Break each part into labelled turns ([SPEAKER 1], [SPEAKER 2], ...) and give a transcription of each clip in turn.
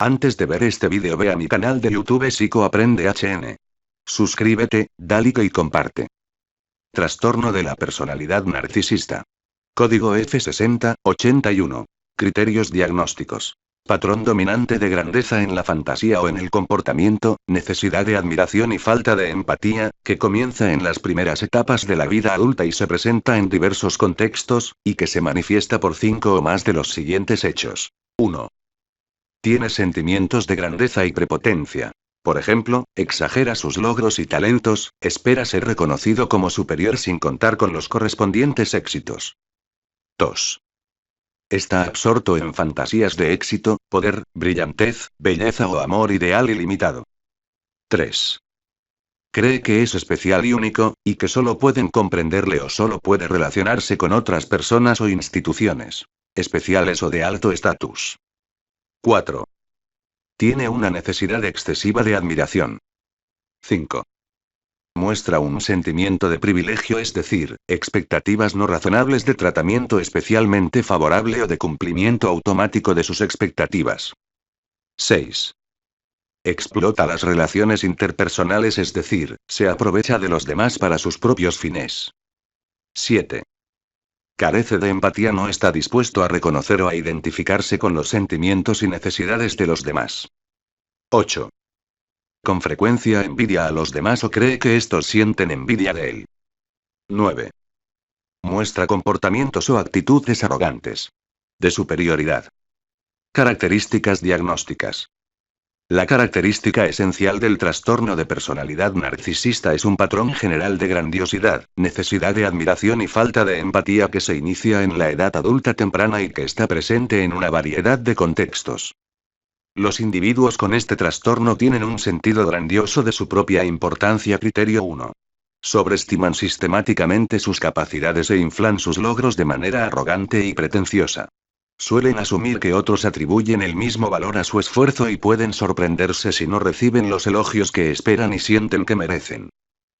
[SPEAKER 1] Antes de ver este vídeo ve a mi canal de YouTube Psico Aprende HN. Suscríbete, dale like y comparte. Trastorno de la personalidad narcisista. Código F6081. Criterios diagnósticos. Patrón dominante de grandeza en la fantasía o en el comportamiento, necesidad de admiración y falta de empatía, que comienza en las primeras etapas de la vida adulta y se presenta en diversos contextos, y que se manifiesta por 5 o más de los siguientes hechos. 1. Tiene sentimientos de grandeza y prepotencia. Por ejemplo, exagera sus logros y talentos, espera ser reconocido como superior sin contar con los correspondientes éxitos. 2. Está absorto en fantasías de éxito, poder, brillantez, belleza o amor ideal ilimitado. 3. Cree que es especial y único, y que solo pueden comprenderle o solo puede relacionarse con otras personas o instituciones especiales o de alto estatus. 4. Tiene una necesidad excesiva de admiración. 5. Muestra un sentimiento de privilegio, es decir, expectativas no razonables de tratamiento especialmente favorable o de cumplimiento automático de sus expectativas. 6. Explota las relaciones interpersonales, es decir, se aprovecha de los demás para sus propios fines. 7. Carece de empatía, no está dispuesto a reconocer o a identificarse con los sentimientos y necesidades de los demás. 8. Con frecuencia envidia a los demás o cree que estos sienten envidia de él. 9. Muestra comportamientos o actitudes arrogantes. De superioridad. Características diagnósticas. La característica esencial del trastorno de personalidad narcisista es un patrón general de grandiosidad, necesidad de admiración y falta de empatía que se inicia en la edad adulta temprana y que está presente en una variedad de contextos. Los individuos con este trastorno tienen un sentido grandioso de su propia importancia. Criterio 1. Sobreestiman sistemáticamente sus capacidades e inflan sus logros de manera arrogante y pretenciosa. Suelen asumir que otros atribuyen el mismo valor a su esfuerzo y pueden sorprenderse si no reciben los elogios que esperan y sienten que merecen.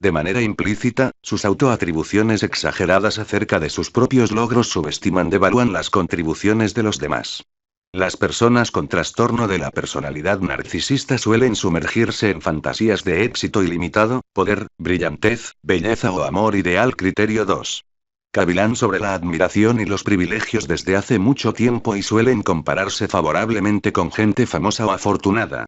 [SPEAKER 1] De manera implícita, sus autoatribuciones exageradas acerca de sus propios logros subestiman, devalúan las contribuciones de los demás. Las personas con trastorno de la personalidad narcisista suelen sumergirse en fantasías de éxito ilimitado, poder, brillantez, belleza o amor ideal. Criterio 2. Cavilan sobre la admiración y los privilegios desde hace mucho tiempo y suelen compararse favorablemente con gente famosa o afortunada.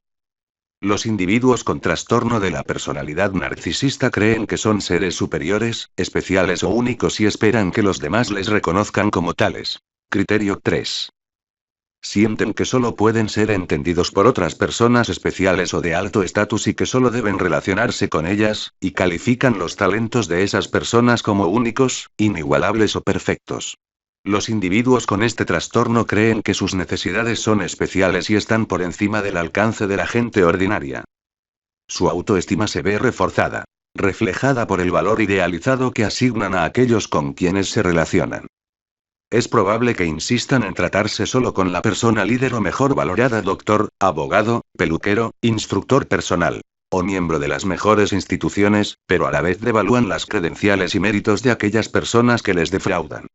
[SPEAKER 1] Los individuos con trastorno de la personalidad narcisista creen que son seres superiores, especiales o únicos y esperan que los demás les reconozcan como tales. Criterio 3. Sienten que solo pueden ser entendidos por otras personas especiales o de alto estatus y que solo deben relacionarse con ellas, y califican los talentos de esas personas como únicos, inigualables o perfectos. Los individuos con este trastorno creen que sus necesidades son especiales y están por encima del alcance de la gente ordinaria. Su autoestima se ve reforzada, reflejada por el valor idealizado que asignan a aquellos con quienes se relacionan. Es probable que insistan en tratarse solo con la persona líder o mejor valorada, doctor, abogado, peluquero, instructor personal, o miembro de las mejores instituciones, pero a la vez devalúan las credenciales y méritos de aquellas personas que les defraudan.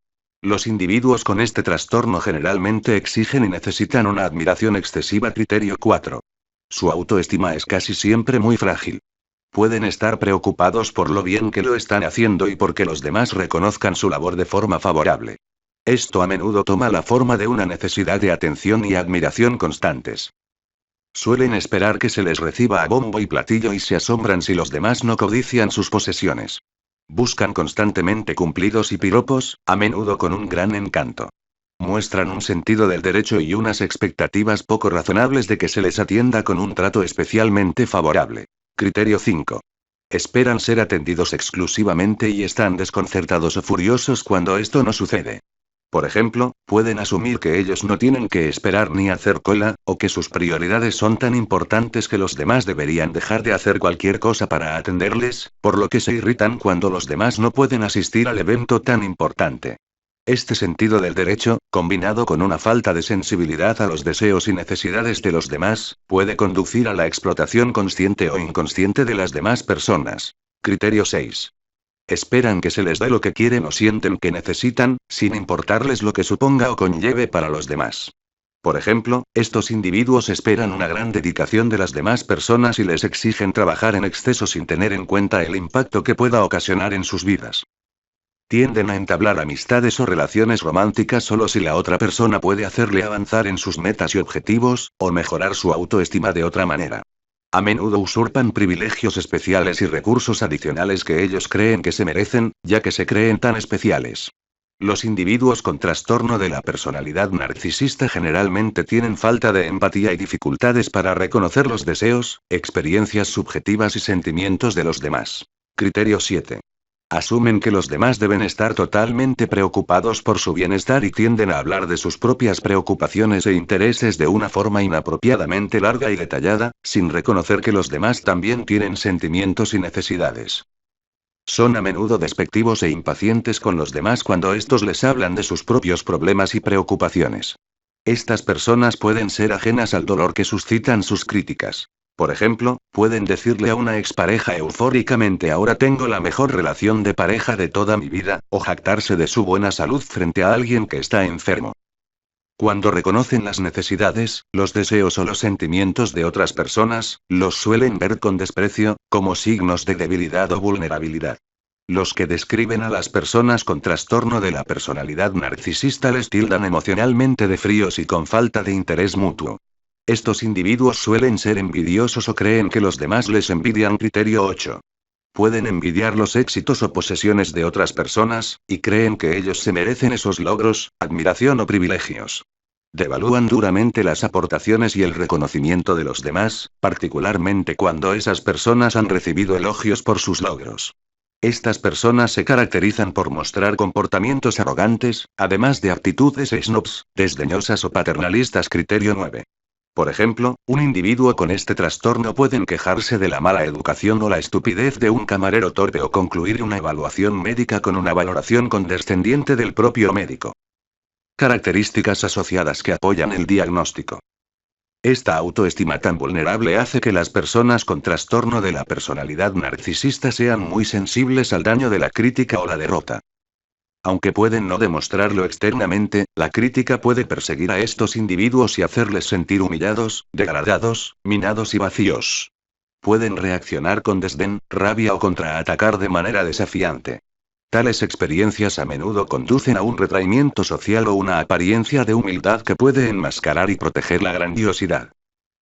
[SPEAKER 1] Los individuos con este trastorno generalmente exigen y necesitan una admiración excesiva. Criterio 4. Su autoestima es casi siempre muy frágil. Pueden estar preocupados por lo bien que lo están haciendo y porque los demás reconozcan su labor de forma favorable. Esto a menudo toma la forma de una necesidad de atención y admiración constantes. Suelen esperar que se les reciba a bombo y platillo y se asombran si los demás no codician sus posesiones. Buscan constantemente cumplidos y piropos, a menudo con un gran encanto. Muestran un sentido del derecho y unas expectativas poco razonables de que se les atienda con un trato especialmente favorable. Criterio 5. Esperan ser atendidos exclusivamente y están desconcertados o furiosos cuando esto no sucede. Por ejemplo, pueden asumir que ellos no tienen que esperar ni hacer cola, o que sus prioridades son tan importantes que los demás deberían dejar de hacer cualquier cosa para atenderles, por lo que se irritan cuando los demás no pueden asistir al evento tan importante. Este sentido del derecho, combinado con una falta de sensibilidad a los deseos y necesidades de los demás, puede conducir a la explotación consciente o inconsciente de las demás personas. Criterio 6. Esperan que se les dé lo que quieren o sienten que necesitan, sin importarles lo que suponga o conlleve para los demás. Por ejemplo, estos individuos esperan una gran dedicación de las demás personas y les exigen trabajar en exceso sin tener en cuenta el impacto que pueda ocasionar en sus vidas. Tienden a entablar amistades o relaciones románticas solo si la otra persona puede hacerle avanzar en sus metas y objetivos, o mejorar su autoestima de otra manera. A menudo usurpan privilegios especiales y recursos adicionales que ellos creen que se merecen, ya que se creen tan especiales. Los individuos con trastorno de la personalidad narcisista generalmente tienen falta de empatía y dificultades para reconocer los deseos, experiencias subjetivas y sentimientos de los demás. Criterio 7. Asumen que los demás deben estar totalmente preocupados por su bienestar y tienden a hablar de sus propias preocupaciones e intereses de una forma inapropiadamente larga y detallada, sin reconocer que los demás también tienen sentimientos y necesidades. Son a menudo despectivos e impacientes con los demás cuando estos les hablan de sus propios problemas y preocupaciones. Estas personas pueden ser ajenas al dolor que suscitan sus críticas. Por ejemplo, pueden decirle a una expareja eufóricamente ahora tengo la mejor relación de pareja de toda mi vida, o jactarse de su buena salud frente a alguien que está enfermo. Cuando reconocen las necesidades, los deseos o los sentimientos de otras personas, los suelen ver con desprecio, como signos de debilidad o vulnerabilidad. Los que describen a las personas con trastorno de la personalidad narcisista les tildan emocionalmente de fríos y con falta de interés mutuo. Estos individuos suelen ser envidiosos o creen que los demás les envidian. Criterio 8. Pueden envidiar los éxitos o posesiones de otras personas, y creen que ellos se merecen esos logros, admiración o privilegios. Devalúan duramente las aportaciones y el reconocimiento de los demás, particularmente cuando esas personas han recibido elogios por sus logros. Estas personas se caracterizan por mostrar comportamientos arrogantes, además de actitudes snobs, desdeñosas o paternalistas. Criterio 9. Por ejemplo, un individuo con este trastorno puede quejarse de la mala educación o la estupidez de un camarero torpe o concluir una evaluación médica con una valoración condescendiente del propio médico. Características asociadas que apoyan el diagnóstico. Esta autoestima tan vulnerable hace que las personas con trastorno de la personalidad narcisista sean muy sensibles al daño de la crítica o la derrota. Aunque pueden no demostrarlo externamente, la crítica puede perseguir a estos individuos y hacerles sentir humillados, degradados, minados y vacíos. Pueden reaccionar con desdén, rabia o contraatacar de manera desafiante. Tales experiencias a menudo conducen a un retraimiento social o una apariencia de humildad que puede enmascarar y proteger la grandiosidad.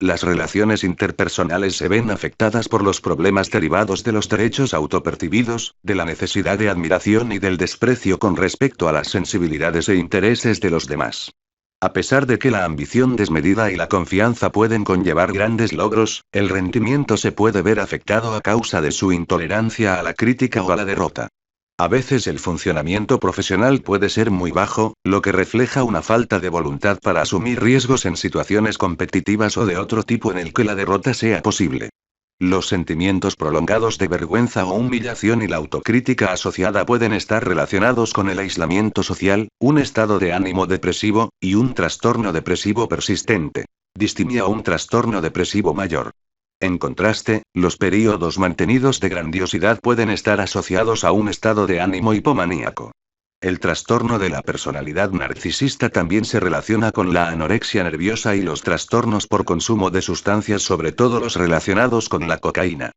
[SPEAKER 1] Las relaciones interpersonales se ven afectadas por los problemas derivados de los derechos autopercibidos, de la necesidad de admiración y del desprecio con respecto a las sensibilidades e intereses de los demás. A pesar de que la ambición desmedida y la confianza pueden conllevar grandes logros, el rendimiento se puede ver afectado a causa de su intolerancia a la crítica o a la derrota. A veces el funcionamiento profesional puede ser muy bajo, lo que refleja una falta de voluntad para asumir riesgos en situaciones competitivas o de otro tipo en el que la derrota sea posible. Los sentimientos prolongados de vergüenza o humillación y la autocrítica asociada pueden estar relacionados con el aislamiento social, un estado de ánimo depresivo, y un trastorno depresivo persistente. Distimia o un trastorno depresivo mayor. En contraste, los períodos mantenidos de grandiosidad pueden estar asociados a un estado de ánimo hipomaníaco. El trastorno de la personalidad narcisista también se relaciona con la anorexia nerviosa y los trastornos por consumo de sustancias, sobre todo los relacionados con la cocaína.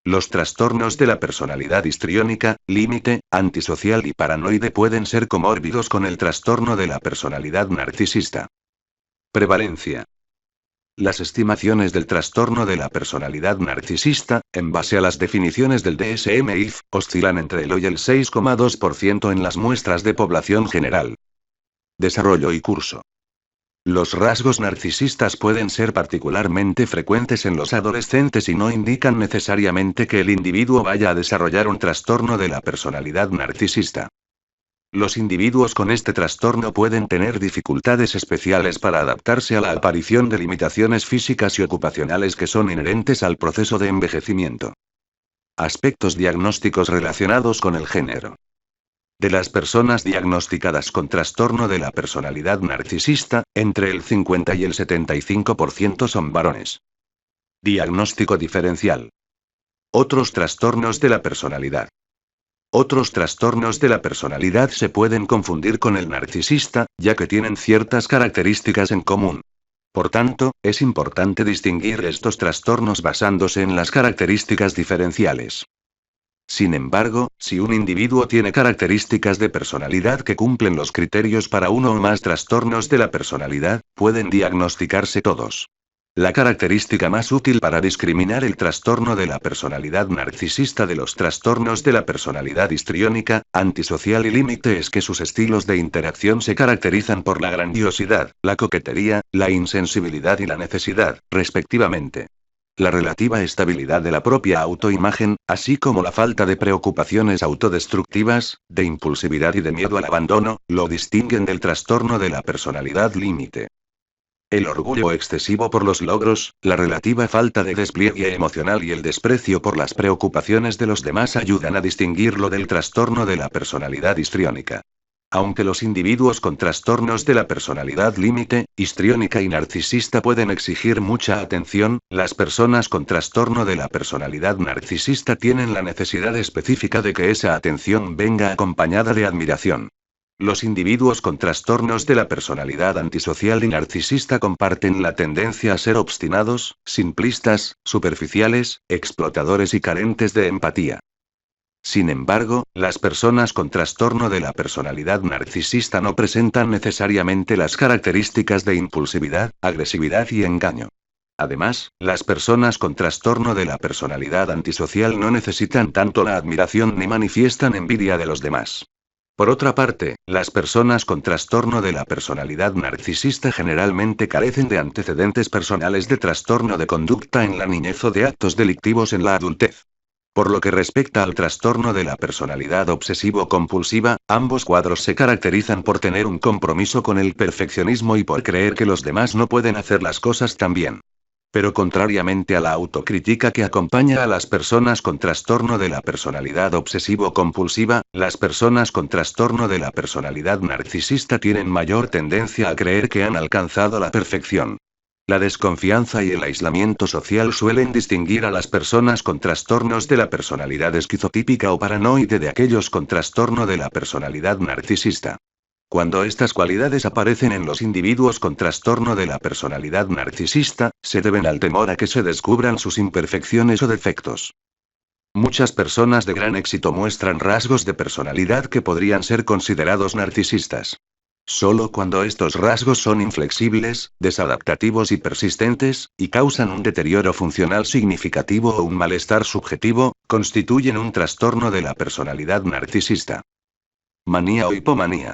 [SPEAKER 1] Los trastornos de la personalidad histriónica, límite, antisocial y paranoide pueden ser comórbidos con el trastorno de la personalidad narcisista. Prevalencia. Las estimaciones del trastorno de la personalidad narcisista, en base a las definiciones del DSM-IV, oscilan entre el 1 y el 6,2% en las muestras de población general. Desarrollo y curso. Los rasgos narcisistas pueden ser particularmente frecuentes en los adolescentes y no indican necesariamente que el individuo vaya a desarrollar un trastorno de la personalidad narcisista. Los individuos con este trastorno pueden tener dificultades especiales para adaptarse a la aparición de limitaciones físicas y ocupacionales que son inherentes al proceso de envejecimiento. Aspectos diagnósticos relacionados con el género. De las personas diagnosticadas con trastorno de la personalidad narcisista, entre el 50 y el 75% son varones. Diagnóstico diferencial. Otros trastornos de la personalidad. Otros trastornos de la personalidad se pueden confundir con el narcisista, ya que tienen ciertas características en común. Por tanto, es importante distinguir estos trastornos basándose en las características diferenciales. Sin embargo, si un individuo tiene características de personalidad que cumplen los criterios para uno o más trastornos de la personalidad, pueden diagnosticarse todos. La característica más útil para discriminar el trastorno de la personalidad narcisista de los trastornos de la personalidad histriónica, antisocial y límite es que sus estilos de interacción se caracterizan por la grandiosidad, la coquetería, la insensibilidad y la necesidad, respectivamente. La relativa estabilidad de la propia autoimagen, así como la falta de preocupaciones autodestructivas, de impulsividad y de miedo al abandono, lo distinguen del trastorno de la personalidad límite. El orgullo excesivo por los logros, la relativa falta de despliegue emocional y el desprecio por las preocupaciones de los demás ayudan a distinguirlo del trastorno de la personalidad histriónica. Aunque los individuos con trastornos de la personalidad límite, histriónica y narcisista pueden exigir mucha atención, las personas con trastorno de la personalidad narcisista tienen la necesidad específica de que esa atención venga acompañada de admiración. Los individuos con trastornos de la personalidad antisocial y narcisista comparten la tendencia a ser obstinados, simplistas, superficiales, explotadores y carentes de empatía. Sin embargo, las personas con trastorno de la personalidad narcisista no presentan necesariamente las características de impulsividad, agresividad y engaño. Además, las personas con trastorno de la personalidad antisocial no necesitan tanto la admiración ni manifiestan envidia de los demás. Por otra parte, las personas con trastorno de la personalidad narcisista generalmente carecen de antecedentes personales de trastorno de conducta en la niñez o de actos delictivos en la adultez. Por lo que respecta al trastorno de la personalidad obsesivo-compulsiva, ambos cuadros se caracterizan por tener un compromiso con el perfeccionismo y por creer que los demás no pueden hacer las cosas tan bien. Pero contrariamente a la autocrítica que acompaña a las personas con trastorno de la personalidad obsesivo-compulsiva, las personas con trastorno de la personalidad narcisista tienen mayor tendencia a creer que han alcanzado la perfección. La desconfianza y el aislamiento social suelen distinguir a las personas con trastornos de la personalidad esquizotípica o paranoide de aquellos con trastorno de la personalidad narcisista. Cuando estas cualidades aparecen en los individuos con trastorno de la personalidad narcisista, se deben al temor a que se descubran sus imperfecciones o defectos. Muchas personas de gran éxito muestran rasgos de personalidad que podrían ser considerados narcisistas. Solo cuando estos rasgos son inflexibles, desadaptativos y persistentes, y causan un deterioro funcional significativo o un malestar subjetivo, constituyen un trastorno de la personalidad narcisista. Manía o hipomanía.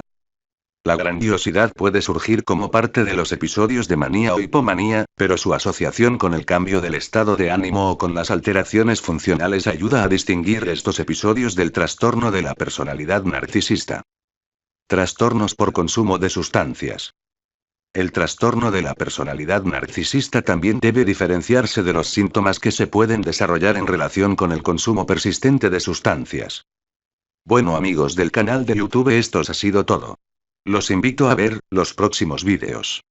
[SPEAKER 1] La grandiosidad puede surgir como parte de los episodios de manía o hipomanía, pero su asociación con el cambio del estado de ánimo o con las alteraciones funcionales ayuda a distinguir estos episodios del trastorno de la personalidad narcisista. Trastornos por consumo de sustancias. El trastorno de la personalidad narcisista también debe diferenciarse de los síntomas que se pueden desarrollar en relación con el consumo persistente de sustancias. Bueno amigos del canal de YouTube, esto ha sido todo. Los invito a ver los próximos vídeos.